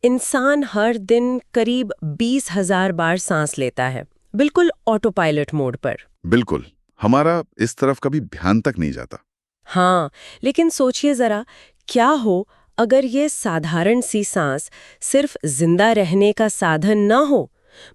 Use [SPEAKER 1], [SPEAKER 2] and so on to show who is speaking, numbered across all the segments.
[SPEAKER 1] इंसान हर दिन करीब 20,000 बार सांस लेता है, बिल्कुल ऑटो पायलट मोड पर।
[SPEAKER 2] बिल्कुल। हमारा इस तरफ कभी ध्यान तक नहीं जाता।
[SPEAKER 1] हाँ, लेकिन सोचिए जरा, क्या हो अगर ये साधारण सी सांस सिर्फ जिंदा रहने का साधन ना हो?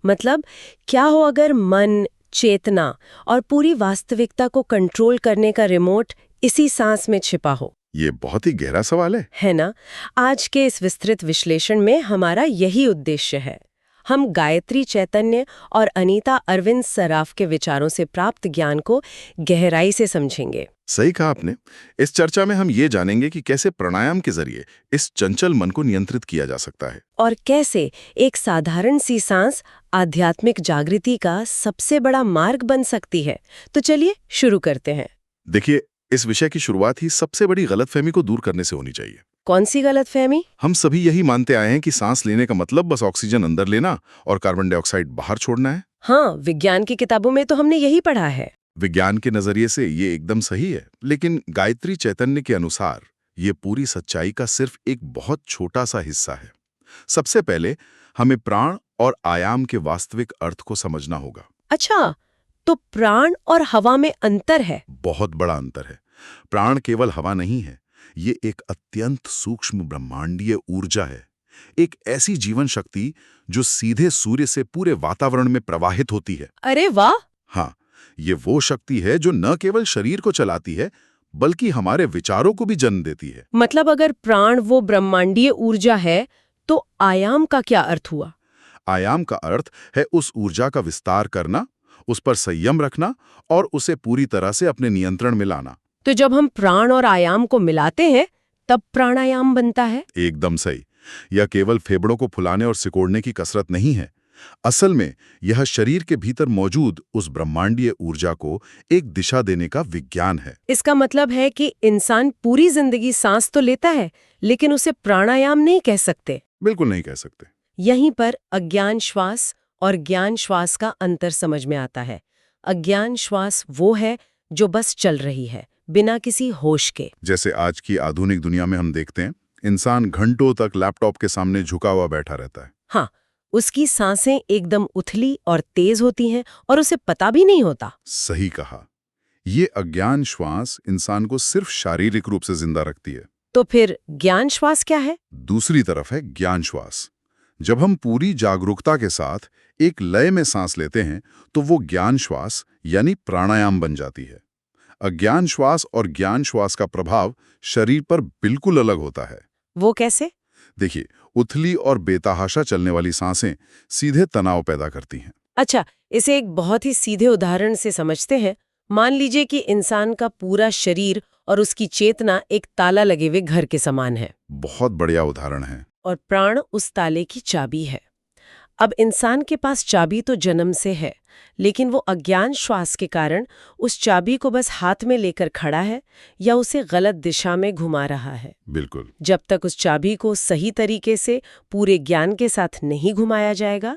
[SPEAKER 1] मतलब, क्या हो अगर मन, चेतना और पूरी वास्तविकता को कंट्रोल करने का रिमोट इसी सांस में छिपा हो?
[SPEAKER 2] ये बहुत ही गहरा सवाल
[SPEAKER 1] है ना? आज के इस विस्तृत विश्लेषण में हमारा यही उद्देश्य है। हम गायत्री चैतन्य और अनीता अरविंद सराफ के विचारों से प्राप्त ज्ञान को गहराई से समझेंगे।
[SPEAKER 2] सही कहा आपने। इस चर्चा में हम ये जानेंगे कि कैसे प्राणायाम के जरिए इस चंचल मन को नियंत्रित किया जा सकता है
[SPEAKER 1] और कैसे एक साधारण सी सांस आध्यात्मिक जागृति का सबसे बड़ा मार्ग बन सकती है। तो चलिए शुरू करते हैं।
[SPEAKER 2] देखिए, इस विषय की शुरुआत ही सबसे बड़ी गलतफहमी को दूर करने से होनी चाहिए।
[SPEAKER 1] कौन सी गलतफहमी?
[SPEAKER 2] हम सभी यही मानते आए हैं कि सांस लेने का मतलब बस ऑक्सीजन अंदर लेना और कार्बन डाइऑक्साइड बाहर छोड़ना है।
[SPEAKER 1] हाँ, विज्ञान की किताबों में तो हमने यही पढ़ा है।
[SPEAKER 2] विज्ञान के नजरिए से ये एकदम सही है, लेकिन गायत्री चैतन्य के अनुसार ये पूरी सच्चाई का सिर्फ एक बहुत छोटा सा हिस्सा है। सबसे पहले हमें प्राण और आयाम के वास्तविक अर्थ को समझना होगा।
[SPEAKER 1] अच्छा, तो प्राण और हवा में अंतर है?
[SPEAKER 2] बहुत बड़ा अंतर है। प्राण केवल हवा नहीं है, ये एक अत्यंत सूक्ष्म ब्रह्मांडीय ऊर्जा है। एक ऐसी जीवन शक्ति जो सीधे सूर्य से पूरे वातावरण में प्रवाहित होती है।
[SPEAKER 1] अरे वाह!
[SPEAKER 2] हाँ, ये वो शक्ति है जो न केवल शरीर को चलाती है, बल्कि हमारे विचारों को भी जन्म देती है।
[SPEAKER 1] मतलब अगर प्राण वो ब्रह्मांडीय ऊर्जा है, तो आयाम का क्या अर्थ हुआ?
[SPEAKER 2] आयाम का अर्थ है उस ऊर्जा का विस्तार करना, उस पर संयम रखना और उसे पूरी तरह से अपने नियंत्रण में लाना।
[SPEAKER 1] तो जब हम प्राण और आयाम को मिलाते हैं, तब प्राणायाम बनता है?
[SPEAKER 2] एकदम सही। यह केवल फेफड़ों को फुलाने और सिकोड़ने की कसरत नहीं है। असल में यह शरीर के भीतर मौजूद उस ब्रह्मांडीय ऊर्जा को एक दिशा देने का विज्ञान है।
[SPEAKER 1] इसका मतलब है कि इंसान पूरी जिंदगी सांस तो लेता है, लेकिन उसे प्राणायाम नहीं कह सकते।
[SPEAKER 2] बिल्कुल नहीं कह सकते।
[SPEAKER 1] यहीं पर अज्ञान श्वास और ज्ञान श्वास का अंतर समझ में आता है। अज्ञान श्वास वो है जो बस चल रही है, बिना किसी होश के।
[SPEAKER 2] जैसे आज की आधुनिक दुनिया में हम देखते हैं, इंसान घंटों तक लैपटॉप के सामने झुका हुआ बैठा रहता है।
[SPEAKER 1] हाँ, उसकी सांसें एकदम उथली और तेज होती हैं और उसे पता भी नहीं होता।
[SPEAKER 2] सही कहा। ये अज्ञान श्वास इंसान को सिर्फ शारीरिक रूप से जिंदा रखती है।
[SPEAKER 1] तो फिर ज्ञान श्वास क्या है?
[SPEAKER 2] दूसरी तरफ है ज्ञान श्वास। जब हम पूरी जागरूकता के साथ एक लय में सांस लेते हैं, तो वो ज्ञान श्वास यानी प्राणायाम बन जाती है। अज्ञान श्वास और ज्ञान श्वास का प्रभाव शरीर पर बिल्कुल अलग होता है।
[SPEAKER 1] वो कैसे?
[SPEAKER 2] देखिए, उथली और बेतहाशा चलने वाली सांसें सीधे तनाव पैदा करती हैं।
[SPEAKER 1] अच्छा, इसे एक बहुत ही सीधे उदाहरण से समझते हैं। मान लीजिए कि इंसान का पूरा शरीर और उसकी चेतना एक ताला लगे हुए घर के समान है,
[SPEAKER 2] बहुत बढ़िया उदाहरण है।
[SPEAKER 1] और प्राण उस ताले की चाबी है। अब इंसान के पास चाबी तो जन्म से है, लेकिन वो अज्ञान श्वास के कारण उस चाबी को बस हाथ में लेकर खड़ा है या उसे गलत दिशा में घुमा रहा है।
[SPEAKER 2] बिल्कुल।
[SPEAKER 1] जब तक उस चाबी को सही तरीके से पूरे ज्ञान के साथ नहीं घुमाया जाएगा,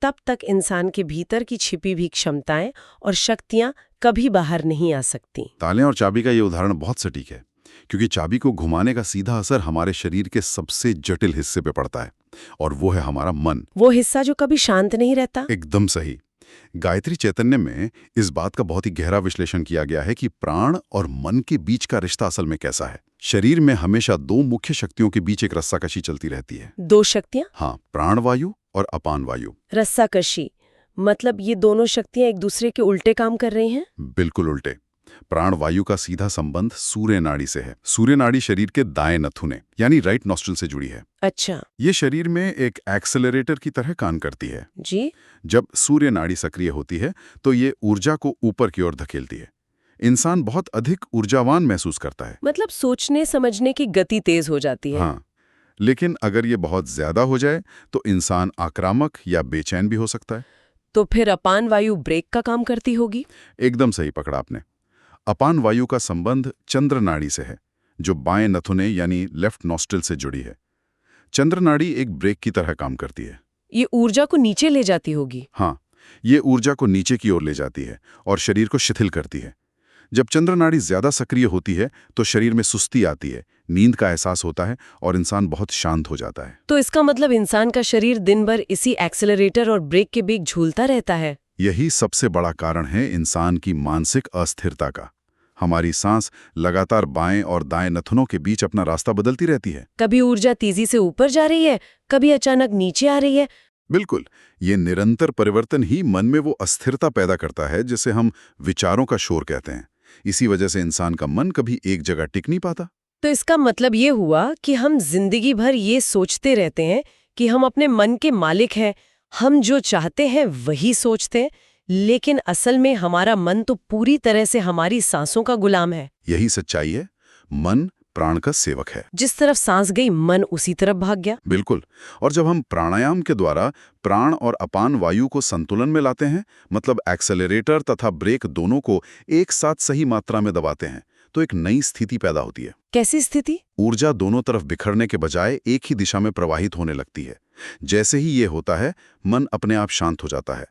[SPEAKER 1] तब तक इंसान के भीतर की छिपी हुई क्षमताएं और शक्तियां कभी बाहर नहीं आ सकती।
[SPEAKER 2] ताले और चाबी का ये उदाहरण बहुत सटीक है, क्योंकि चाबी को घुमाने का सीधा असर हमारे शरीर के सबसे जटिल हिस्से पे पड़ता है, और वो है हमारा मन।
[SPEAKER 1] वो हिस्सा जो कभी शांत नहीं रहता।
[SPEAKER 2] एकदम सही। गायत्री चैतन्य में इस बात का बहुत ही गहरा विश्लेषण किया गया है कि प्राण और मन के बीच का रिश्ता असल में कैसा है। शरीर में हमेशा दो मुख्य शक्तियों के बीच एक रस्साकशी चलती रहती है।
[SPEAKER 1] दो शक्तियां?
[SPEAKER 2] हाँ, प्राण वायु और अपान वायु।
[SPEAKER 1] रस्साकशी मतलब ये दोनों शक्तियां एक दूसरे के उल्टे काम कर रही हैं?
[SPEAKER 2] बिल्कुल उल्टे। प्राण वायु का सीधा संबंध सूर्य नाड़ी से है। सूर्य नाड़ी शरीर के दाएं नथुने यानी राइट नॉस्ट्रिल से जुड़ी है।
[SPEAKER 1] अच्छा।
[SPEAKER 2] ये शरीर में एक एक्सेलरेटर की तरह काम करती है।
[SPEAKER 1] जी।
[SPEAKER 2] जब सूर्य नाड़ी सक्रिय होती है, तो ये ऊर्जा को ऊपर की ओर धकेलती है। इंसान बहुत अधिक ऊर्जावान महसूस करता है।
[SPEAKER 1] मतलब सोचने समझने की गति तेज हो जाती है।
[SPEAKER 2] हाँ, लेकिन अगर ये बहुत ज्यादा हो जाए तो इंसान आक्रामक या बेचैन भी हो सकता है।
[SPEAKER 1] तो फिर अपान वायु ब्रेक का काम करती होगी?
[SPEAKER 2] एकदम सही पकड़ा आपने। अपान वायु का संबंध चंद्र नाड़ी से है, जो बाएं नथुने यानी लेफ्ट नॉस्ट्रिल से जुड़ी है। चंद्र नाड़ी एक ब्रेक की तरह काम करती है।
[SPEAKER 1] ये ऊर्जा को नीचे ले जाती होगी?
[SPEAKER 2] हाँ, ये ऊर्जा को नीचे की ओर ले जाती है और शरीर को शिथिल करती है। जब चंद्र नाड़ी ज्यादा सक्रिय होती है तो शरीर में सुस्ती आती है, नींद का एहसास होता है और इंसान बहुत शांत हो जाता है।
[SPEAKER 1] तो इसका मतलब इंसान का शरीर दिन भर इसी एक्सेलरेटर और ब्रेक के बीच झूलता रहता है।
[SPEAKER 2] यही सबसे बड़ा कारण है इंसान की मानसिक अस्थिरता का। हमारी सांस लगातार बाएं और दाएं नथुनों के बीच अपना रास्ता बदलती रहती है।
[SPEAKER 1] कभी ऊर्जा तेजी से ऊपर जा रही है, कभी अचानक नीचे आ रही है।
[SPEAKER 2] बिल्कुल, ये निरंतर परिवर्तन ही मन में वो अस्थिरता पैदा करता है जिसे हम विचारों का शोर कहते हैं। इसी वजह से इंसान का मन कभी एक जगह टिक नहीं पाता।
[SPEAKER 1] तो इसका मतलब ये हुआ कि हम जिंदगी भर ये सोचते रहते हैं कि हम अपने मन के मालिक हैं, हम जो चाहते हैं वही सोचते हैं, लेकिन असल में हमारा मन तो पूरी तरह से हमारी सांसों का गुलाम है।
[SPEAKER 2] यही सच्चाई है, मन प्राण का सेवक है।
[SPEAKER 1] जिस तरफ सांस गई मन उसी तरफ भाग गया।
[SPEAKER 2] बिल्कुल। और जब हम प्राणायाम के द्वारा प्राण और अपान वायु को संतुलन में लाते हैं, मतलब एक्सेलरेटर तथा ब्रेक दोनों को एक साथ सही मात्रा में दबाते हैं, तो एक नई स्थिति पैदा होती है।
[SPEAKER 1] कैसी स्थिति?
[SPEAKER 2] ऊर्जा दोनों तरफ बिखरने के बजाय एक ही दिशा में प्रवाहित होने लगती है। जैसे ही ये होता है, मन अपने आप शांत हो जाता है।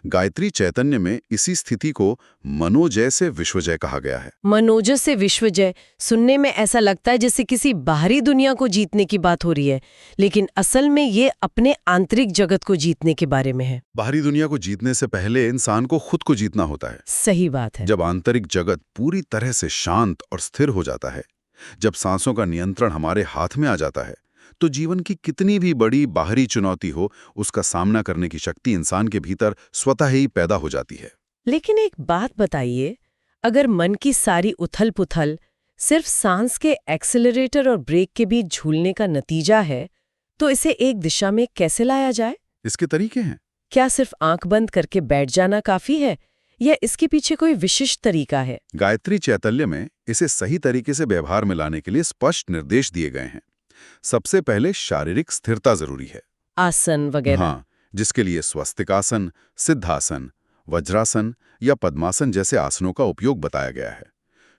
[SPEAKER 2] गायत्री चैतन्य में इसी स्थिति को मनोजय से विश्वजय कहा गया है।
[SPEAKER 1] मनोजय से विश्वजय सुनने में ऐसा लगता है जैसे किसी बाहरी दुनिया को जीतने की बात हो रही है, लेकिन असल में ये अपने आंतरिक जगत को जीतने के बारे में है।
[SPEAKER 2] बाहरी दुनिया को जीतने से पहले इंसान को खुद को जीतना होता है।
[SPEAKER 1] सही बात है।
[SPEAKER 2] जब आंतरिक जगत पूरी तरह से शांत और स्थिर हो जाता है, जब सांसों का नियंत्रण हमारे हाथ में आ जाता है, तो जीवन की कितनी भी बड़ी बाहरी चुनौती हो, उसका सामना करने की शक्ति इंसान के भीतर स्वतः ही पैदा हो जाती है।
[SPEAKER 1] लेकिन एक बात बताइए, अगर मन की सारी उथल-पुथल सिर्फ सांस के एक्सेलरेटर और ब्रेक के बीच झूलने का नतीजा है, तो इसे एक दिशा में कैसे लाया जाए?
[SPEAKER 2] इसके तरीके हैं।
[SPEAKER 1] क्या सिर्फ आंख बंद करके बैठ जाना काफी है, या इसके पीछे कोई विशिष्ट तरीका है?
[SPEAKER 2] गायत्री चैतन्य में इसे सही तरीके से व्यवहार में लाने के लिए स्पष्ट निर्देश दिए गए हैं। सबसे पहले शारीरिक स्थिरता जरूरी है।
[SPEAKER 1] आसन वगैरह।
[SPEAKER 2] हाँ, जिसके लिए स्वस्तिकासन, सिद्धासन, वज्रासन या पद्मासन जैसे आसनों का उपयोग बताया गया है।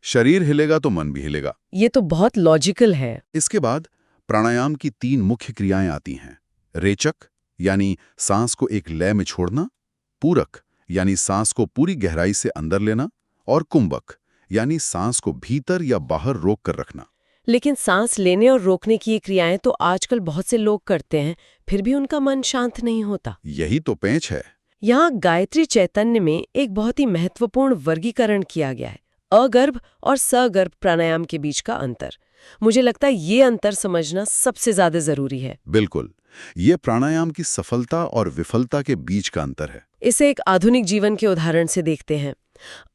[SPEAKER 2] शरीर हिलेगा तो मन भी हिलेगा।
[SPEAKER 1] ये तो बहुत लॉजिकल है।
[SPEAKER 2] इसके बाद प्राणायाम की 3 मुख्य क्रियाएं आती हैं। रेचक यानी सांस को एक लय में छोड़ना, पूरक यानी सांस को पूरी गहराई से अंदर लेना, और कुंभक यानी सांस को भीतर या बाहर रोक कर रखना।
[SPEAKER 1] लेकिन सांस लेने और रोकने की ये क्रियाएं तो आजकल बहुत से लोग करते हैं, फिर भी उनका मन शांत नहीं होता।
[SPEAKER 2] यही तो पेंच है।
[SPEAKER 1] यहाँ गायत्री चैतन्य में एक बहुत ही महत्वपूर्ण वर्गीकरण किया गया है, अगर्भ और सगर्भ प्राणायाम के बीच का अंतर। मुझे लगता है ये अंतर समझना सबसे ज्यादा जरूरी है।
[SPEAKER 2] बिल्कुल, ये प्राणायाम की सफलता और विफलता के बीच का अंतर है।
[SPEAKER 1] इसे एक आधुनिक जीवन के उदाहरण से देखते हैं।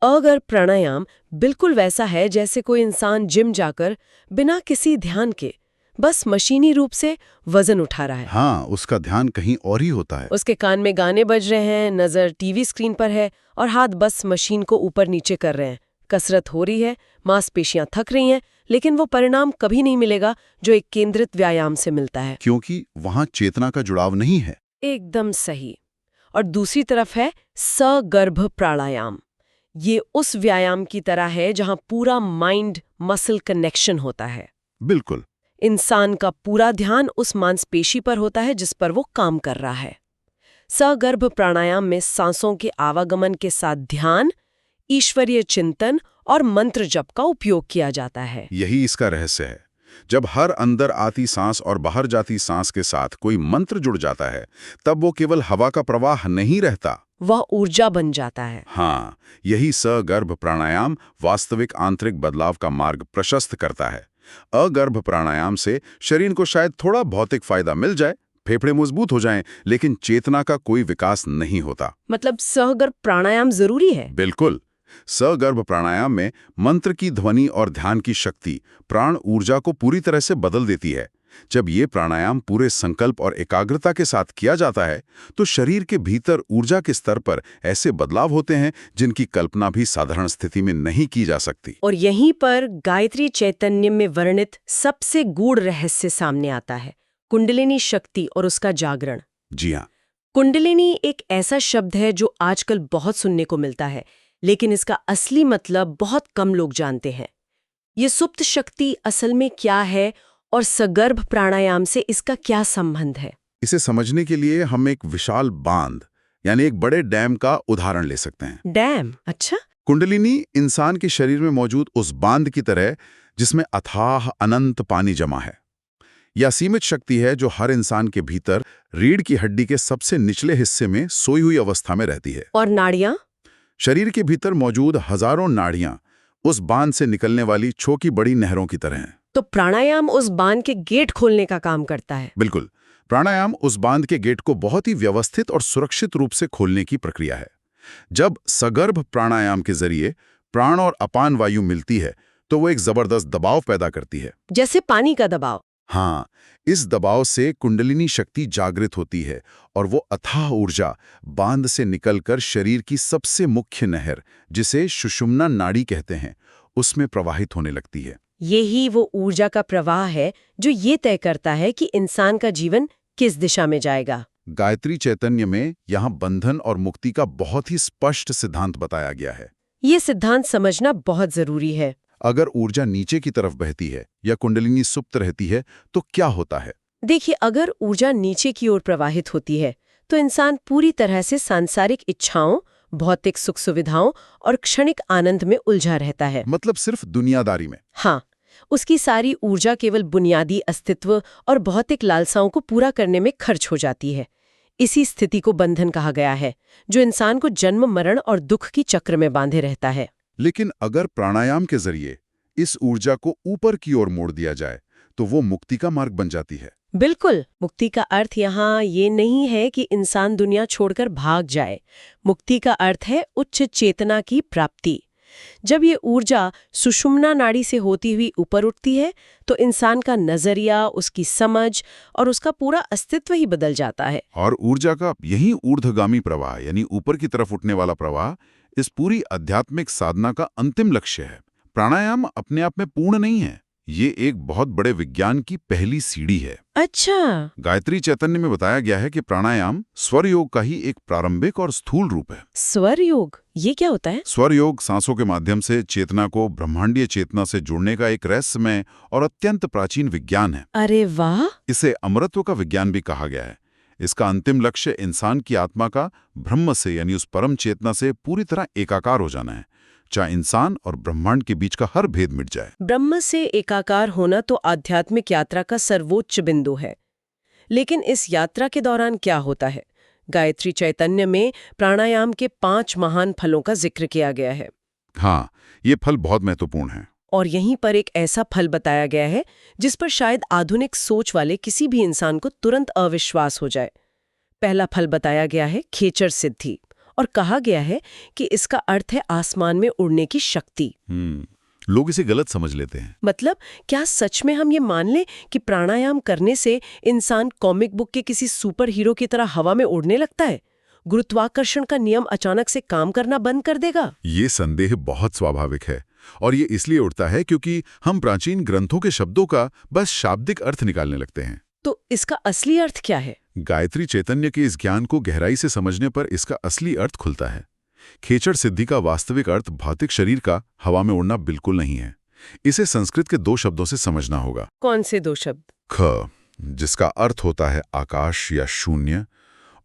[SPEAKER 1] अगर प्राणायाम बिल्कुल वैसा है जैसे कोई इंसान जिम जाकर बिना किसी ध्यान के बस मशीनी रूप से वजन उठा रहा है।
[SPEAKER 2] हाँ, उसका ध्यान कहीं और ही होता है।
[SPEAKER 1] उसके कान में गाने बज रहे हैं, नजर टीवी स्क्रीन पर है और हाथ बस मशीन को ऊपर नीचे कर रहे हैं। कसरत हो रही है, मांसपेशियां थक रही हैं, लेकिन वो परिणाम कभी नहीं मिलेगा जो एक केंद्रित व्यायाम से मिलता है,
[SPEAKER 2] क्योंकि वहां चेतना का जुड़ाव नहीं है।
[SPEAKER 1] एकदम सही। और दूसरी तरफ है सगर्भ प्राणायाम। ये उस व्यायाम की तरह है जहां पूरा माइंड मसल कनेक्शन होता है।
[SPEAKER 2] बिल्कुल।
[SPEAKER 1] इंसान का पूरा ध्यान उस मांसपेशी पर होता है जिस पर वो काम कर रहा है। सगर्भ प्राणायाम में सांसों के आवागमन के साथ ध्यान, ईश्वरीय चिंतन और मंत्र जप का उपयोग किया जाता है।
[SPEAKER 2] यही इसका रहस्य है। जब हर अंदर आती सांस और बाहर जाती सांस के साथ कोई मंत्र जुड़ जाता है, तब वो केवल हवा का प्रवाह नहीं रहता,
[SPEAKER 1] वह ऊर्जा बन जाता है।
[SPEAKER 2] हाँ, यही सगर्भ प्राणायाम वास्तविक आंतरिक बदलाव का मार्ग प्रशस्त करता है। अगर्भ प्राणायाम से शरीर को शायद थोड़ा भौतिक फायदा मिल जाए, फेफड़े मजबूत हो जाएं, लेकिन चेतना का कोई विकास नहीं होता।
[SPEAKER 1] मतलब सगर्भ प्राणायाम जरूरी है?
[SPEAKER 2] बिल्कुल। सगर्भ प्राणायाम में मंत्र की ध्वनि और ध्यान की शक्ति प्राण ऊर्जा को पूरी तरह से बदल देती है। जब ये प्राणायाम पूरे संकल्प और एकाग्रता के साथ किया जाता है, तो शरीर के भीतर ऊर्जा के स्तर पर ऐसे बदलाव होते हैं जिनकी कल्पना भी साधारण स्थिति में नहीं की जा सकती।
[SPEAKER 1] और यहीं पर गायत्री चैतन्य में वर्णित सबसे गूढ़ रहस्य सामने आता है, कुंडलिनी शक्ति और उसका जागरण।
[SPEAKER 2] जी हाँ।
[SPEAKER 1] कुंडलिनी एक ऐसा शब्द है जो आजकल बहुत सुनने को मिलता है, लेकिन इसका असली मतलब बहुत कम लोग जानते हैं। ये सुप्त शक्ति असल में क्या है और सगर्भ प्राणायाम से इसका क्या संबंध है?
[SPEAKER 2] इसे समझने के लिए हम एक विशाल बांध यानी एक बड़े डैम का उदाहरण ले सकते हैं।
[SPEAKER 1] डैम? अच्छा।
[SPEAKER 2] कुंडलिनी इंसान के शरीर में मौजूद उस बांध की तरह जिसमें अथाह अनंत पानी जमा है। यह सीमित शक्ति है जो हर इंसान के भीतर रीढ़ की हड्डी के सबसे निचले हिस्से में सोई हुई अवस्था में रहती है।
[SPEAKER 1] और नाड़ियां?
[SPEAKER 2] शरीर के भीतर मौजूद हजारों नाड़ियां उस बांध से निकलने वाली छोटी बड़ी नहरों की तरह हैं।
[SPEAKER 1] तो प्राणायाम उस बांध के गेट खोलने का काम करता है।
[SPEAKER 2] बिल्कुल, प्राणायाम उस बांध के गेट को बहुत ही व्यवस्थित और सुरक्षित रूप से खोलने की प्रक्रिया है। जब सगर्भ प्राणायाम के जरिए प्राण और अपान वायु मिलती है तो वो एक जबरदस्त दबाव पैदा करती है,
[SPEAKER 1] जैसे पानी का दबाव।
[SPEAKER 2] हाँ, इस दबाव से कुंडलिनी शक्ति जागृत होती है और वो अथाह ऊर्जा बांध से निकलकर शरीर की सबसे मुख्य नहर, जिसे सुषुम्ना नाड़ी कहते हैं, उसमें प्रवाहित होने लगती है।
[SPEAKER 1] यही वो ऊर्जा का प्रवाह है जो ये तय करता है कि इंसान का जीवन किस दिशा में जाएगा।
[SPEAKER 2] गायत्री चैतन्य में यहाँ बंधन और मुक्ति का बहुत ही स्पष्ट सिद्धांत बताया गया है।
[SPEAKER 1] ये सिद्धांत समझना बहुत जरूरी है।
[SPEAKER 2] अगर ऊर्जा नीचे की तरफ बहती है या कुंडलिनी सुप्त रहती है तो क्या होता है?
[SPEAKER 1] देखिए, अगर ऊर्जा नीचे की ओर प्रवाहित होती है तो इंसान पूरी तरह से सांसारिक इच्छाओं, भौतिक सुख सुविधाओं और क्षणिक आनंद में उलझा रहता है।
[SPEAKER 2] मतलब सिर्फ दुनियादारी में?
[SPEAKER 1] हाँ, उसकी सारी ऊर्जा केवल बुनियादी अस्तित्व और भौतिक लालसाओं को पूरा करने में खर्च हो जाती है। इसी स्थिति को बंधन कहा गया है, जो इंसान को जन्म, मरण और दुख की चक्र में बांधे रहता है।
[SPEAKER 2] लेकिन अगर प्राणायाम के जरिए इस ऊर्जा को ऊपर की ओर मोड़ दिया जाए तो वो मुक्ति का मार्ग बन जाती है।
[SPEAKER 1] बिल्कुल, मुक्ति का अर्थ यहाँ ये नहीं है कि इंसान दुनिया छोड़कर भाग जाए। मुक्ति का अर्थ है उच्च चेतना की प्राप्ति। जब ये ऊर्जा सुषुम्ना नाड़ी से होती हुई ऊपर उठती है तो इंसान का नजरिया, उसकी समझ और उसका पूरा अस्तित्व ही बदल जाता है।
[SPEAKER 2] और ऊर्जा का यही ऊर्ध्वगामी प्रवाह यानी ऊपर की तरफ उठने वाला प्रवाह इस पूरी आध्यात्मिक साधना का अंतिम लक्ष्य है। प्राणायाम अपने आप में पूर्ण नहीं है, ये एक बहुत बड़े विज्ञान की पहली सीढ़ी है।
[SPEAKER 1] अच्छा,
[SPEAKER 2] गायत्री चैतन्य में बताया गया है कि प्राणायाम स्वर योग का ही एक प्रारंभिक और स्थूल रूप है।
[SPEAKER 1] स्वर योग, ये क्या होता है?
[SPEAKER 2] स्वर योग सांसों के माध्यम से चेतना को ब्रह्मांडीय चेतना से जुड़ने का एक रहस्यमय और अत्यंत प्राचीन विज्ञान है।
[SPEAKER 1] अरे वाह!
[SPEAKER 2] इसे अमरत्व का विज्ञान भी कहा गया है। इसका अंतिम लक्ष्य इंसान की आत्मा का ब्रह्म से यानी उस परम चेतना से पूरी तरह एकाकार हो जाना है, चाहे इंसान और ब्रह्मांड के बीच का हर भेद मिट जाए।
[SPEAKER 1] ब्रह्म से एकाकार होना तो आध्यात्मिक यात्रा का सर्वोच्च बिंदु है। लेकिन इस यात्रा के दौरान क्या होता है? गायत्री चैतन्य में प्राणायाम के 5 महान फलों का जिक्र किया गया है।
[SPEAKER 2] हाँ, ये फल बहुत महत्वपूर्ण है।
[SPEAKER 1] और यहीं पर एक ऐसा फल बताया गया है जिस पर शायद आधुनिक सोच वाले किसी भी इंसान को तुरंत अविश्वास हो जाए। पहला फल बताया गया है खेचर सिद्धि, और कहा गया है कि इसका अर्थ है आसमान में उड़ने की शक्ति।
[SPEAKER 2] लोग इसे गलत समझ लेते हैं।
[SPEAKER 1] मतलब क्या सच में हम ये मान लें कि प्राणायाम करने से इंसान कॉमिक बुक के किसी सुपर हीरो की तरह हवा में उड़ने लगता है? गुरुत्वाकर्षण का नियम अचानक से काम करना बंद कर देगा?
[SPEAKER 2] ये संदेह बहुत स्वाभाविक है, और ये इसलिए उठता है क्योंकि हम प्राचीन ग्रंथों के शब्दों का बस शाब्दिक अर्थ निकालने लगते हैं।
[SPEAKER 1] तो इसका असली अर्थ क्या है?
[SPEAKER 2] गायत्री चैतन्य के इस ज्ञान को गहराई से समझने पर इसका असली अर्थ खुलता है। खेचर सिद्धि का वास्तविक अर्थ भौतिक शरीर का हवा में उड़ना बिल्कुल नहीं है। इसे संस्कृत के 2 शब्दों से समझना होगा।
[SPEAKER 1] कौन से 2 शब्द?
[SPEAKER 2] ख, जिसका अर्थ होता है आकाश या शून्य,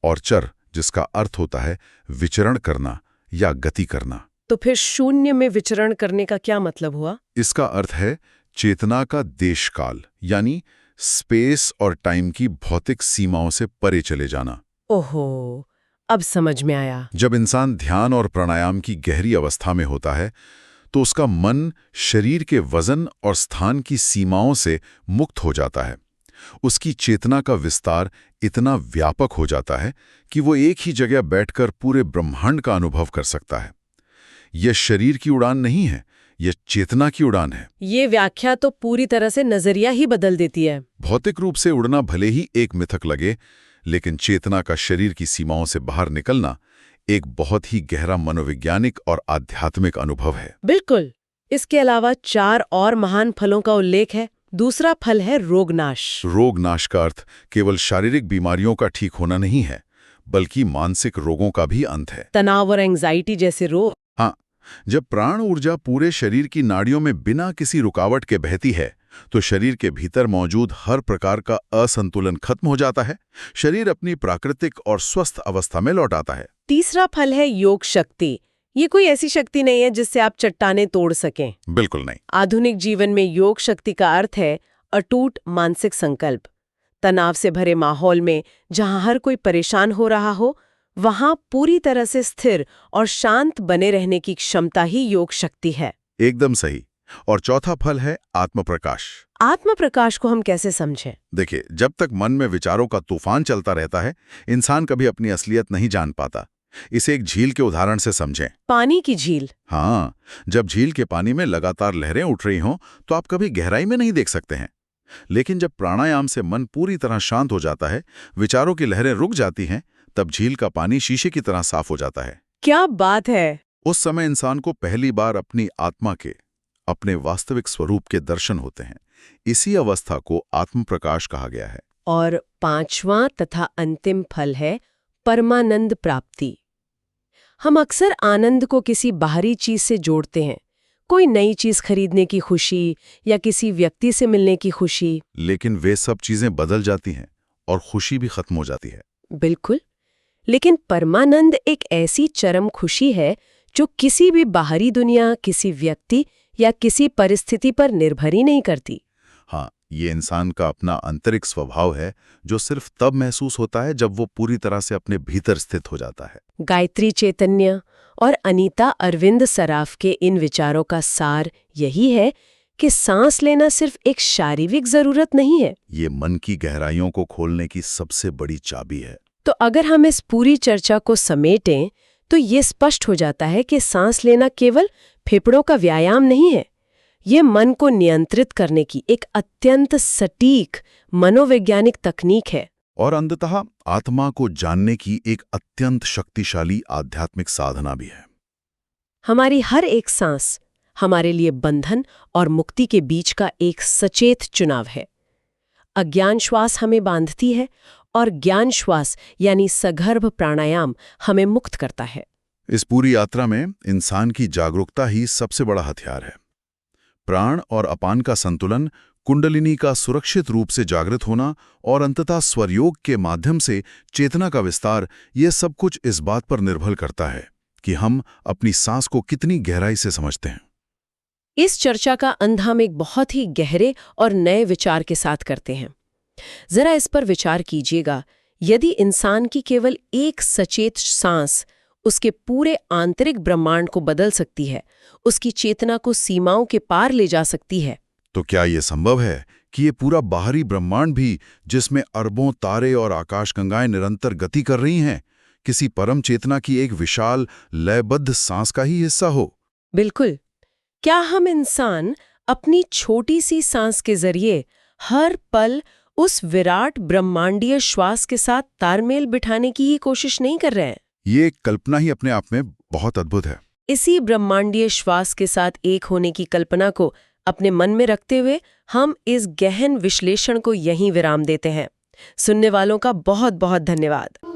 [SPEAKER 2] और चर, जिसका अर्थ होता है विचरण करना या गति करना।
[SPEAKER 1] तो फिर शून्य में विचरण करने का क्या मतलब हुआ?
[SPEAKER 2] इसका अर्थ है चेतना का देशकाल, यानी स्पेस और टाइम की भौतिक सीमाओं से परे चले जाना।
[SPEAKER 1] ओहो, अब समझ में आया।
[SPEAKER 2] जब इंसान ध्यान और प्राणायाम की गहरी अवस्था में होता है तो उसका मन शरीर के वजन और स्थान की सीमाओं से मुक्त हो जाता है। उसकी चेतना का विस्तार इतना व्यापक हो जाता है कि वो एक ही जगह बैठकर पूरे ब्रह्मांड का अनुभव कर सकता है। यह शरीर की उड़ान नहीं है, यह चेतना की उड़ान है।
[SPEAKER 1] ये व्याख्या तो पूरी तरह से नजरिया ही बदल देती है।
[SPEAKER 2] भौतिक रूप से उड़ना भले ही एक मिथक लगे, लेकिन चेतना का शरीर की सीमाओं से बाहर निकलना एक बहुत ही गहरा मनोवैज्ञानिक और आध्यात्मिक अनुभव है।
[SPEAKER 1] बिल्कुल। इसके अलावा 4 और महान फलों का उल्लेख है। दूसरा फल है रोगनाश।
[SPEAKER 2] रोगनाश का अर्थ केवल शारीरिक बीमारियों का ठीक होना नहीं है, बल्कि मानसिक रोगों का भी अंत है।
[SPEAKER 1] तनाव और एंजाइटी जैसे रोग।
[SPEAKER 2] हाँ, जब प्राण ऊर्जा पूरे शरीर की नाड़ियों में बिना किसी रुकावट के बहती है तो शरीर के भीतर मौजूद हर प्रकार का असंतुलन खत्म हो जाता है। शरीर अपनी प्राकृतिक और स्वस्थ अवस्था में लौट आता है।
[SPEAKER 1] तीसरा फल है योग शक्ति ये कोई ऐसी शक्ति नहीं है जिससे आप चट्टाने तोड़ सकें।
[SPEAKER 2] बिल्कुल नहीं।
[SPEAKER 1] आधुनिक जीवन में योग शक्ति का अर्थ है अटूट मानसिक संकल्प। तनाव से भरे माहौल में जहां हर कोई परेशान हो रहा हो, वहां पूरी तरह से स्थिर और शांत बने रहने की क्षमता ही योग शक्ति है।
[SPEAKER 2] एकदम सही। और चौथा फल है आत्मप्रकाश।
[SPEAKER 1] आत्मप्रकाश को हम कैसे समझें?
[SPEAKER 2] देखिए, जब तक मन में विचारों का तूफान चलता रहता है, इंसान कभी अपनी असलियत नहीं जान पाता। इसे एक झील के उदाहरण से समझें।
[SPEAKER 1] पानी की झील।
[SPEAKER 2] हाँ, जब झील के पानी में लगातार लहरें उठ रही हों तो आप कभी गहराई में नहीं देख सकते हैं। लेकिन जब प्राणायाम से मन पूरी तरह शांत हो जाता है, विचारों की लहरें रुक जाती हैं, तब झील का पानी शीशे की तरह साफ हो जाता है।
[SPEAKER 1] क्या बात है!
[SPEAKER 2] उस समय इंसान को पहली बार अपनी आत्मा के, अपने वास्तविक स्वरूप के दर्शन होते हैं। इसी अवस्था को आत्मप्रकाश कहा गया है।
[SPEAKER 1] और पांचवां तथा अंतिम फल है परमानंद प्राप्ति। हम अक्सर आनंद को किसी बाहरी चीज से जोड़ते हैं, कोई नई चीज खरीदने की खुशी या किसी व्यक्ति से मिलने की खुशी।
[SPEAKER 2] लेकिन वे सब चीजें बदल जाती हैं और खुशी भी खत्म हो जाती है।
[SPEAKER 1] बिल्कुल। लेकिन परमानंद एक ऐसी चरम खुशी है जो किसी भी बाहरी दुनिया, किसी व्यक्ति या किसी परिस्थिति पर निर्भर ही नहीं करती।
[SPEAKER 2] हाँ, ये इंसान का अपना आंतरिक स्वभाव है जो सिर्फ तब महसूस होता है जब वो पूरी तरह से अपने भीतर स्थित हो जाता है।
[SPEAKER 1] गायत्री चैतन्य और अनीता अरविंद सराफ के इन विचारों का सार यही है कि सांस लेना सिर्फ एक शारीरिक जरूरत नहीं है,
[SPEAKER 2] ये मन की गहराइयों को खोलने की सबसे बड़ी चाबी है।
[SPEAKER 1] तो अगर हम इस पूरी चर्चा को समेटें तो ये स्पष्ट हो जाता है कि सांस लेना केवल फेफड़ों का व्यायाम नहीं है, ये मन को नियंत्रित करने की एक अत्यंत सटीक मनोवैज्ञानिक तकनीक है।
[SPEAKER 2] और अंततः आत्मा को जानने की एक अत्यंत शक्तिशाली आध्यात्मिक साधना भी है।
[SPEAKER 1] हमारी हर एक सांस हमारे लिए बंधन और मुक्ति के बीच का एक सचेत चुनाव है। अज्ञान श्वास हमें बांधती है और ज्ञान श्वास यानी सगर्भ प्राणायाम हमें मुक्त करता है।
[SPEAKER 2] इस पूरी यात्रा में इंसान की जागरूकता ही सबसे बड़ा हथियार है। प्राण और अपान का संतुलन, कुंडलिनी का सुरक्षित रूप से जागृत होना और अंततः स्वरयोग के माध्यम से चेतना का विस्तार, ये सब कुछ इस बात पर निर्भर करता है कि हम अपनी सांस को कितनी गहराई से समझते हैं।
[SPEAKER 1] इस चर्चा का अंत हम एक बहुत ही गहरे और नए विचार के साथ करते हैं। जरा इस पर विचार कीजिएगा, यदि इंसान की केवल एक सचेत सांस उसके पूरे आंतरिक ब्रह्मांड को बदल सकती है, उसकी चेतना को सीमाओं के पार ले जा सकती है,
[SPEAKER 2] तो क्या ये संभव है कि ये पूरा बाहरी ब्रह्मांड भी, जिसमें अरबों तारे और आकाशगंगाएं निरंतर गति कर रही हैं, किसी परम चेतना की एक विशाल लयबद्ध सांस का ही हिस्सा हो?
[SPEAKER 1] बिल्कुल। क्या हम इंसान अपनी छोटी सी सांस के जरिए हर पल उस विराट ब्रह्मांडीय श्वास के साथ तालमेल बिठाने की ही कोशिश नहीं कर रहे हैं?
[SPEAKER 2] ये एक कल्पना ही अपने आप में बहुत अद्भुत है।
[SPEAKER 1] इसी ब्रह्मांडीय श्वास के साथ एक होने की कल्पना को अपने मन में रखते हुए हम इस गहन विश्लेषण को यहीं विराम देते हैं। सुनने वालों का बहुत बहुत धन्यवाद।